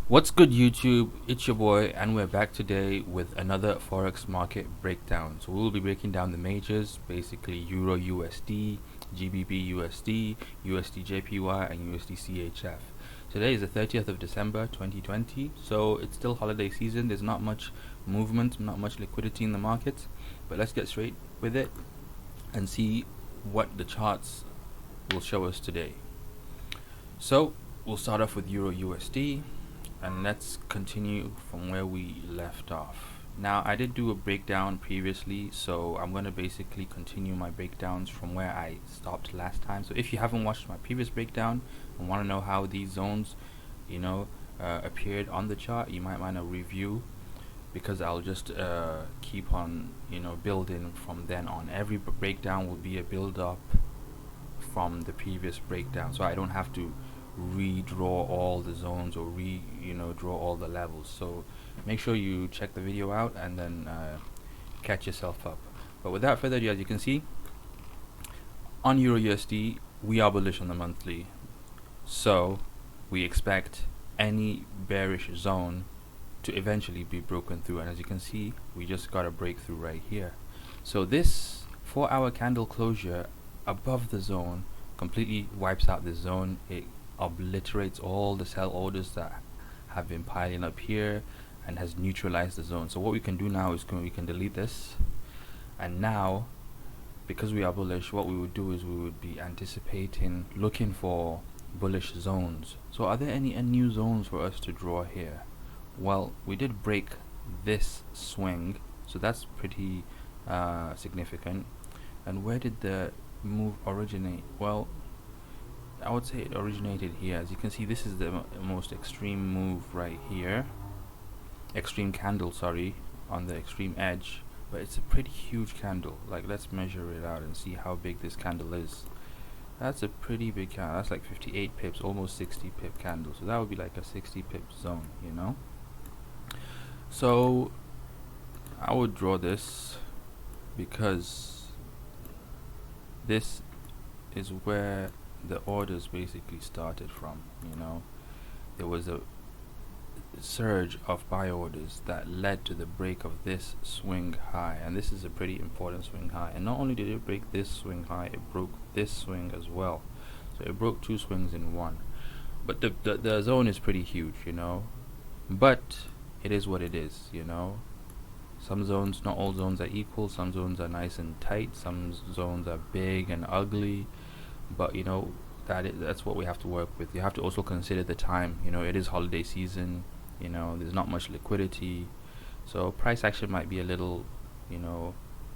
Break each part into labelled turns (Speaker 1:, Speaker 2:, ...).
Speaker 1: What's good, YouTube? It's your boy, and we're back today with another forex market breakdown. So we'll be breaking down the majors, basically Euro USD, GBPUSD, USDJPY, and USDCHF. Today is the 30th of December 2020, so it's still holiday season. There's not much movement, not much liquidity in the markets, but let's get straight with it and see what the charts will show us today. So we'll start off with Euro USD. And let's continue from where we left off. Now, I did do a breakdown previously, so I'm going to basically continue my breakdowns from where I stopped last time. So if you haven't watched my previous breakdown and want to know how these zones, appeared on the chart, you might want to review, because I'll just keep on, building from then on. Every breakdown will be a build up from the previous breakdown, so I don't have to redraw all the zones or draw all the levels. So make sure you check the video out and then catch yourself up. But without further ado, as you can see on Euro USD, we are bullish on the monthly, so we expect any bearish zone to eventually be broken through, and as you can see, we just got a breakthrough right here. So this 4-hour candle closure above the zone completely wipes out this zone. It obliterates all the sell orders that have been piling up here and has neutralized the zone. So what we can do now is we can delete this, and now, because we are bullish, what we would do is we would be anticipating looking for bullish zones. So are there any new zones for us to draw here? Well, we did break this swing, so that's pretty significant. And where did the move originate? Well, I would say it originated here. As you can see, this is the most extreme move right here, extreme candle, sorry, on the extreme edge, but it's a pretty huge candle. Like, let's measure it out and see how big this candle is. That's a pretty big candle. That's like 58 pips, almost 60 pip candle, so that would be like a 60 pip zone, so I would draw this, because this is where the orders basically started from. There was a surge of buy orders that led to the break of this swing high, and this is a pretty important swing high. And not only did it break this swing high, it broke this swing as well. So it broke two swings in one. But the zone is pretty huge, but it is what it is. Some zones, not all zones are equal. Some zones are nice and tight, some zones are big and ugly, but that's what we have to work with. You have to also consider the time. It is holiday season, there's not much liquidity, so price action might be a little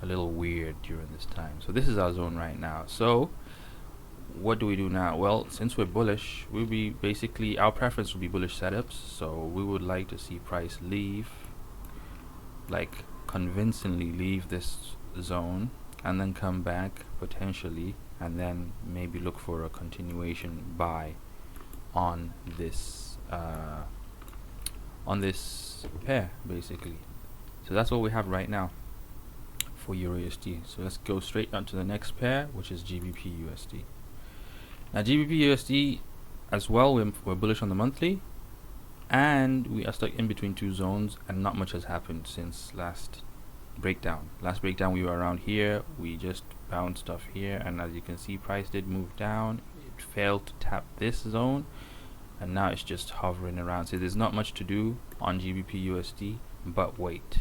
Speaker 1: weird during this time. So this is our zone right now. So what do we do now? Well, since we're bullish, we'll be basically, our preference will be bullish setups, so we would like to see price leave, like convincingly leave this zone, and then come back potentially, and then maybe look for a continuation buy on this pair, basically. So that's what we have right now for EURUSD. So let's go straight on to the next pair, which is GBPUSD. Now GBPUSD as well, we're bullish on the monthly, and we are stuck in between two zones, and not much has happened since last breakdown. Last breakdown we were around here, we just bounced off here, and as you can see, price did move down. It failed to tap this zone, and now it's just hovering around. So there's not much to do on GBPUSD, but wait,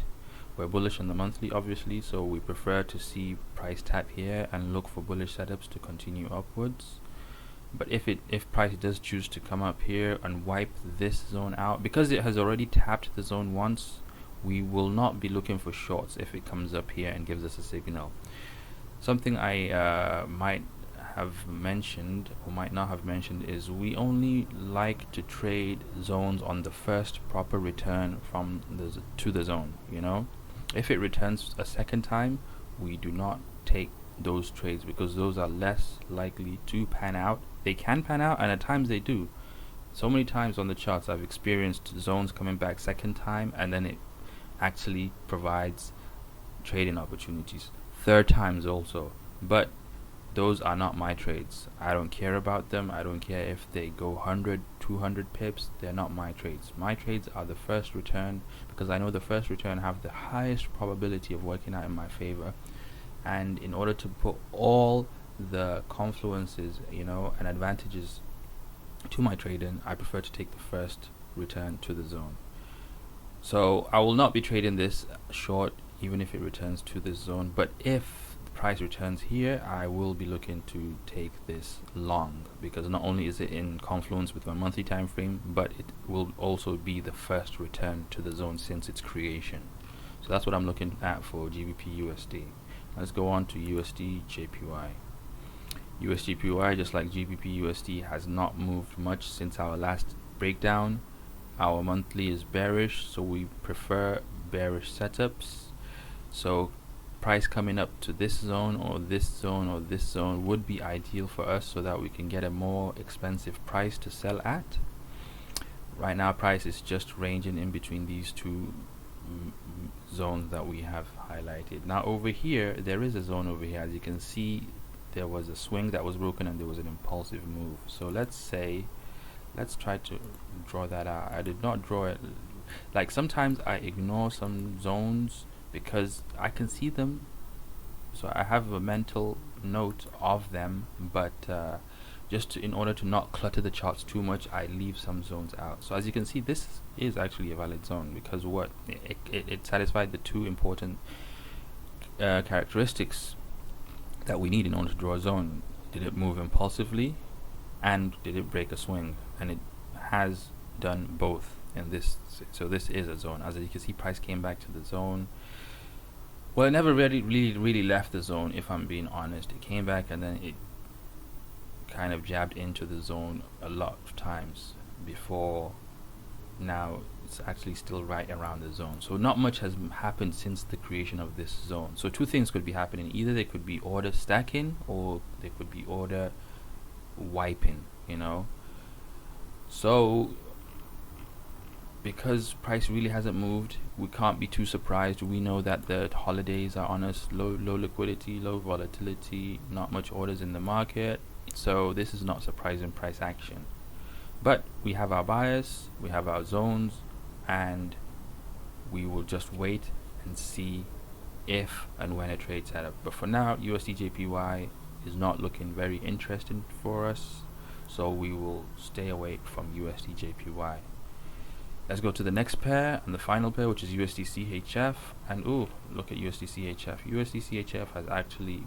Speaker 1: we're bullish on the monthly obviously, so we prefer to see price tap here and look for bullish setups to continue upwards. But if price does choose to come up here and wipe this zone out, because it has already tapped the zone once, we will not be looking for shorts if it comes up here and gives us a signal. Something I might have mentioned or might not have mentioned is we only like to trade zones on the first proper return from to the zone. If it returns a second time, we do not take those trades, because those are less likely to pan out. They can pan out, and at times they do. So many times on the charts I've experienced zones coming back second time, and then it actually provides trading opportunities third times also. But those are not my trades. I don't care about them. I don't care if they go 100, 200 pips, they're not my trades. My trades are the first return, because I know the first return have the highest probability of working out in my favor. And in order to put all the confluences, you know, and advantages to my trading, I prefer to take the first return to the zone. So I will not be trading this short even if it returns to this zone, but if the price returns here, I will be looking to take this long, because not only is it in confluence with my monthly time frame, but it will also be the first return to the zone since its creation. So that's what I'm looking at for GBPUSD. Let's go on to USDJPY. USDJPY, just like GBPUSD, has not moved much since our last breakdown. Our monthly is bearish, so we prefer bearish setups. So price coming up to this zone or this zone or this zone would be ideal for us, so that we can get a more expensive price to sell at. Right now price is just ranging in between these two zones that we have highlighted. Now over here, there is a zone over here. As you can see, there was a swing that was broken and there was an impulsive move. So let's try to draw that out. I did not draw it. Like, sometimes I ignore some zones because I can see them, so I have a mental note of them, but in order to not clutter the charts too much, I leave some zones out. So as you can see, this is actually a valid zone, because it satisfied the two important characteristics that we need in order to draw a zone. Did it move impulsively, and did it break a swing? And it has done both in this. So this is a zone. As you can see, price came back to the zone. Well, it never really left the zone, if I'm being honest. It came back and then it kind of jabbed into the zone a lot of times before. Now it's actually still right around the zone. So not much has happened since the creation of this zone. So two things could be happening. Either they could be order stacking, or they could be order wiping, you know. So because price really hasn't moved, we can't be too surprised. We know that the holidays are on us, low liquidity, low volatility, not much orders in the market. So this is not surprising price action. But we have our bias, we have our zones, and we will just wait and see if and when a trade set up. But for now, USDJPY is not looking very interesting for us, so we will stay away from USDJPY. Let's go to the next pair and the final pair, which is USDCHF. And look at USDCHF. USDCHF has actually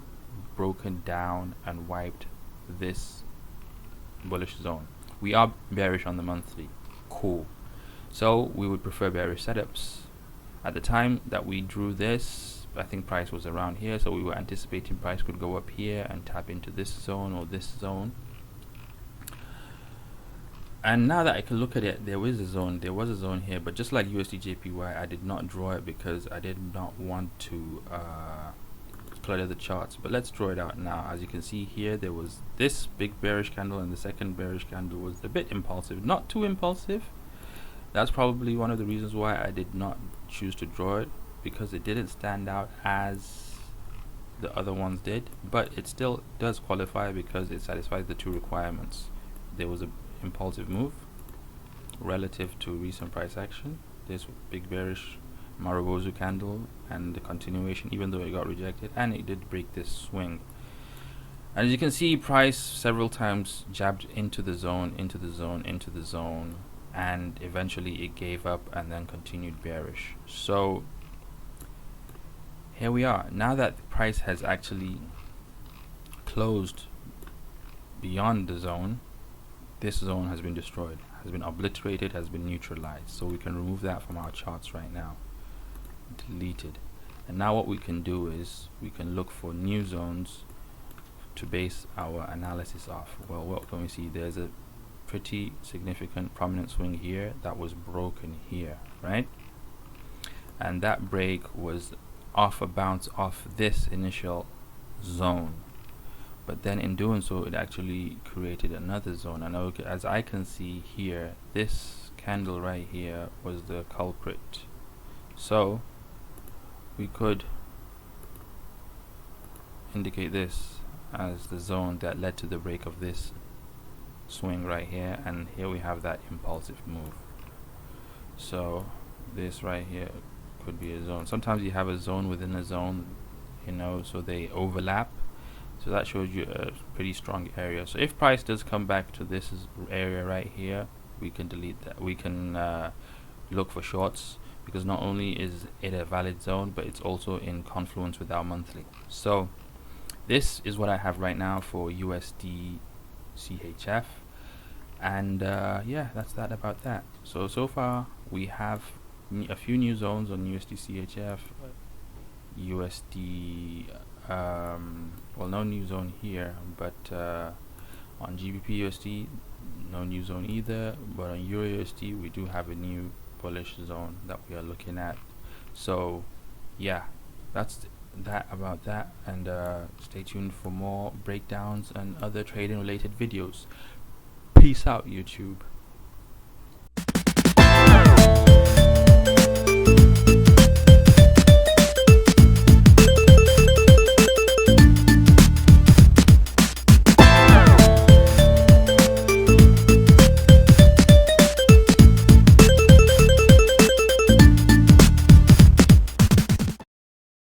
Speaker 1: broken down and wiped this bullish zone. We are bearish on the monthly. Cool. So we would prefer bearish setups. At the time that we drew this, I think price was around here, so we were anticipating price could go up here and tap into this zone or this zone. And now that I can look at it, there was a zone here, but just like USDJPY, I did not draw it because I did not want to clutter the charts. But let's draw it out now. As you can see here, there was this big bearish candle, and the second bearish candle was a bit impulsive, not too impulsive. That's probably one of the reasons why I did not choose to draw it, because it didn't stand out as the other ones did, but it still does qualify because it satisfies the two requirements. There was a impulsive move relative to recent price action, this big bearish Marubozu candle, and the continuation, even though it got rejected, and it did break this swing. As you can see, price several times jabbed into the zone, into the zone, into the zone, and eventually it gave up and then continued bearish. So here we are. Now that the price has actually closed beyond the zone, this zone has been destroyed, has been obliterated, has been neutralized. So we can remove that from our charts right now. Deleted. And now what we can do is we can look for new zones to base our analysis off. Well, what can we see? There's a pretty significant prominent swing here that was broken here, right? And that break was off a bounce off this initial zone. But then in doing so, it actually created another zone. And okay, as I can see here, this candle right here was the culprit. So we could indicate this as the zone that led to the break of this swing right here, and here we have that impulsive move. So this right here could be a zone. Sometimes you have a zone within a zone, you know, so they overlap. So that shows you a pretty strong area. So if price does come back to this area right here, we can delete that. We can look for shorts, because not only is it a valid zone, but it's also in confluence with our monthly. So this is what I have right now for USDCHF, and yeah, that's that about that. So far we have a few new zones on USDCHF, USD, well, no new zone here, but on GBPUSD no new zone either, but on EURUSD we do have a new bullish zone that we are looking at. So yeah, that's that about that, and stay tuned for more breakdowns and other trading related videos. Peace out, YouTube.